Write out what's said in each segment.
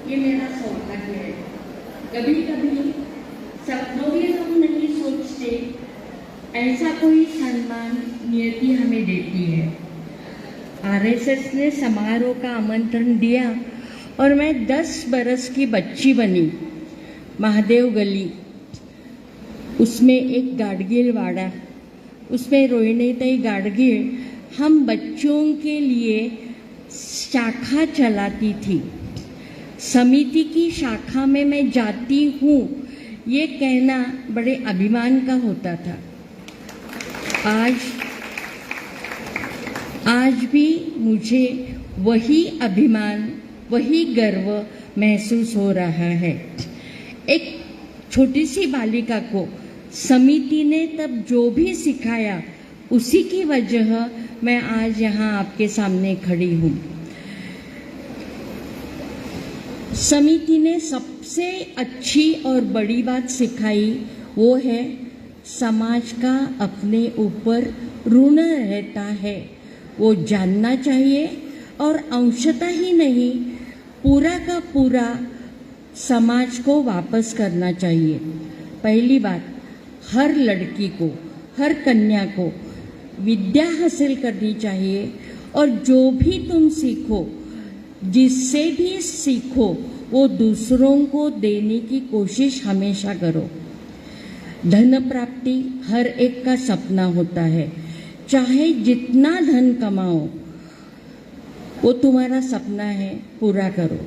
ये मेरा सौभाग्य है। कभी कभी सपनों में हम नहीं सोचते, ऐसा कोई सम्मान नियति हमें देती है। आरएसएस ने समारोह का आमंत्रण दिया और मैं 10 बरस की बच्ची बनी। महादेव गली, उसमें एक गाडगीळ वाड़ा, उसमें रोहिणीताई गाडगीळ हम बच्चों के लिए शाखा चलाती थी। समिति की शाखा में मैं जाती हूँ, ये कहना बड़े अभिमान का होता था। आज भी मुझे वही अभिमान, वही गर्व महसूस हो रहा है। एक छोटी सी बालिका को समिति ने तब जो भी सिखाया, उसी की वजह मैं आज यहाँ आपके सामने खड़ी हूँ। समिति ने सबसे अच्छी और बड़ी बात सिखाई, वो है समाज का अपने ऊपर ऋण रहता है, वो जानना चाहिए और अंशतः ही नहीं, पूरा का पूरा समाज को वापस करना चाहिए। पहली बात, हर लड़की को, हर कन्या को विद्या हासिल करनी चाहिए और जो भी तुम सीखो, जिससे भी सीखो, वो दूसरों को देने की कोशिश हमेशा करो। धन प्राप्ति हर एक का सपना होता है, चाहे जितना धन कमाओ, वो तुम्हारा सपना है, पूरा करो।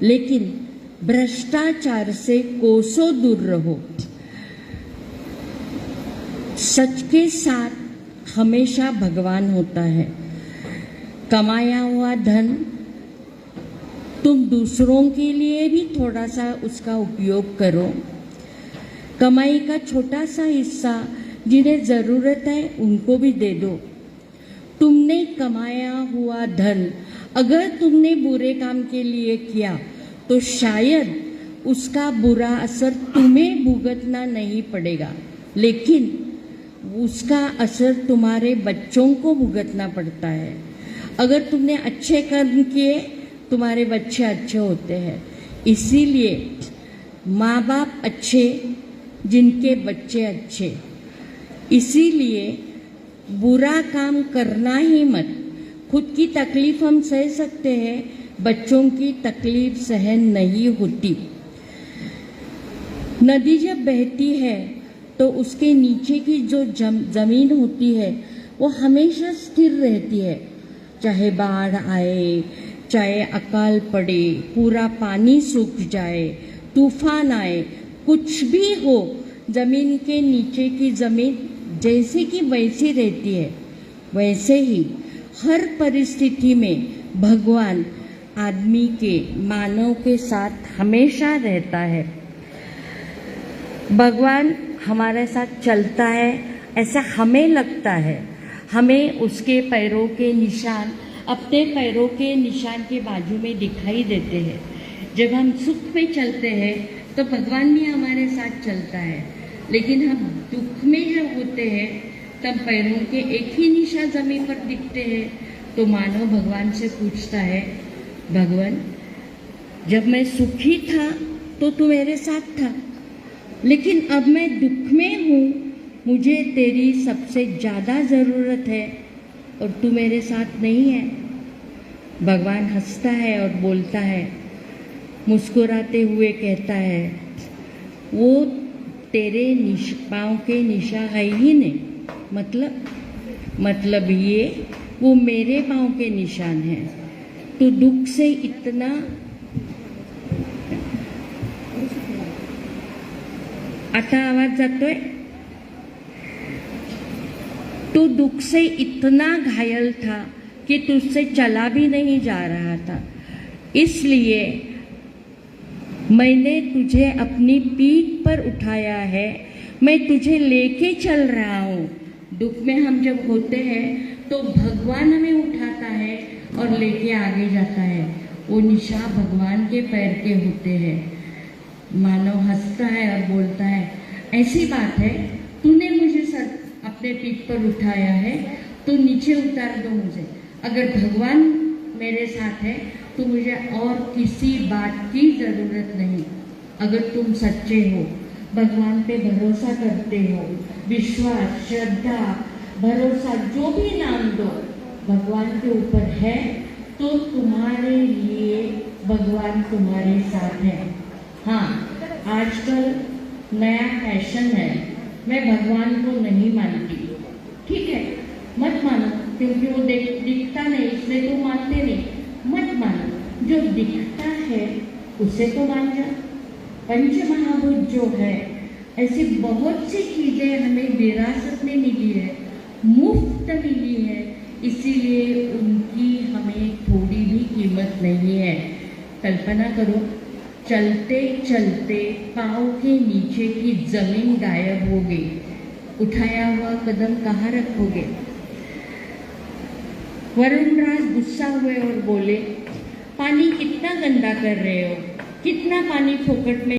लेकिन भ्रष्टाचार से कोसों दूर रहो। सच के साथ हमेशा भगवान होता है। कमाया हुआ धन तुम दूसरों के लिए भी थोड़ा सा उसका उपयोग करो। कमाई का छोटा सा हिस्सा जिन्हें ज़रूरत है उनको भी दे दो। तुमने कमाया हुआ धन अगर तुमने बुरे काम के लिए किया तो शायद उसका बुरा असर तुम्हें भुगतना नहीं पड़ेगा, लेकिन उसका असर तुम्हारे बच्चों को भुगतना पड़ता है। अगर तुमने अच्छे कर्म किए, तुम्हारे बच्चे अच्छे होते हैं। इसीलिए माँ बाप अच्छे, जिनके बच्चे अच्छे। इसीलिए बुरा काम करना ही मत। खुद की तकलीफ हम सह सकते हैं, बच्चों की तकलीफ सहन नहीं होती। नदी जब बहती है तो उसके नीचे की जो जमीन होती है वो हमेशा स्थिर रहती है। चाहे बाढ़ आए, चाहे अकाल पड़े, पूरा पानी सूख जाए, तूफान आए, कुछ भी हो, जमीन के नीचे की जमीन जैसे कि वैसी रहती है। वैसे ही हर परिस्थिति में भगवान आदमी के, मानव के साथ हमेशा रहता है। भगवान हमारे साथ चलता है, ऐसा हमें लगता है। हमें उसके पैरों के निशान अपने पैरों के निशान के बाजू में दिखाई देते हैं। जब हम सुख में चलते हैं तो भगवान भी हमारे साथ चलता है, लेकिन हम दुख में जब होते हैं तब पैरों के एक ही निशान जमीन पर दिखते हैं। तो मानव भगवान से पूछता है, भगवान जब मैं सुखी था तो तू मेरे साथ था, लेकिन अब मैं दुख में हूँ, मुझे तेरी सबसे ज़्यादा ज़रूरत है और तू मेरे साथ नहीं है। भगवान हंसता है और बोलता है, मुस्कुराते हुए कहता है, वो तेरे पाँव के निशा है ही नहीं। मतलब ये वो मेरे पाँव के निशान हैं। तू दुख से इतना आता आवाज जातोय। तू दुख से इतना घायल था कि तुझसे चला भी नहीं जा रहा था, इसलिए मैंने तुझे अपनी पीठ पर उठाया है, मैं तुझे लेके चल रहा हूँ। दुख में हम जब होते हैं तो भगवान हमें उठाता है और लेके आगे जाता है। वो निशा भगवान के पैर के होते हैं। मानव हंसता है और बोलता है, ऐसी बात है, तूने मुझे सर अपने पीठ पर उठाया है तो नीचे उतार दो मुझे। अगर भगवान मेरे साथ है तो मुझे और किसी बात की जरूरत नहीं। अगर तुम सच्चे हो, भगवान पे भरोसा करते हो, विश्वास, श्रद्धा, भरोसा, जो भी नाम दो, भगवान के ऊपर है, तो तुम्हारे लिए भगवान तुम्हारे साथ है। हाँ, आजकल नया फैशन है, मैं भगवान को नहीं मानती। ठीक है, मत मानो, क्योंकि वो दिखता नहीं इसलिए तो मानते नहीं। मत मानो, जो दिखता है उसे तो मान जा। पंच महाभूत जो है, ऐसी बहुत सी चीजें हमें विरासत में मिली है, मुफ्त मिली है, इसीलिए उनकी हमें थोड़ी भी कीमत नहीं है। कल्पना करो, चलते चलते पाँव के नीचे की जमीन गायब हो गई, उठाया हुआ कदम कहाँ रखोगे? वरुण राज गुस्सा हुए और बोले, पानी कितना गंदा कर रहे हो, कितना पानी फोकट में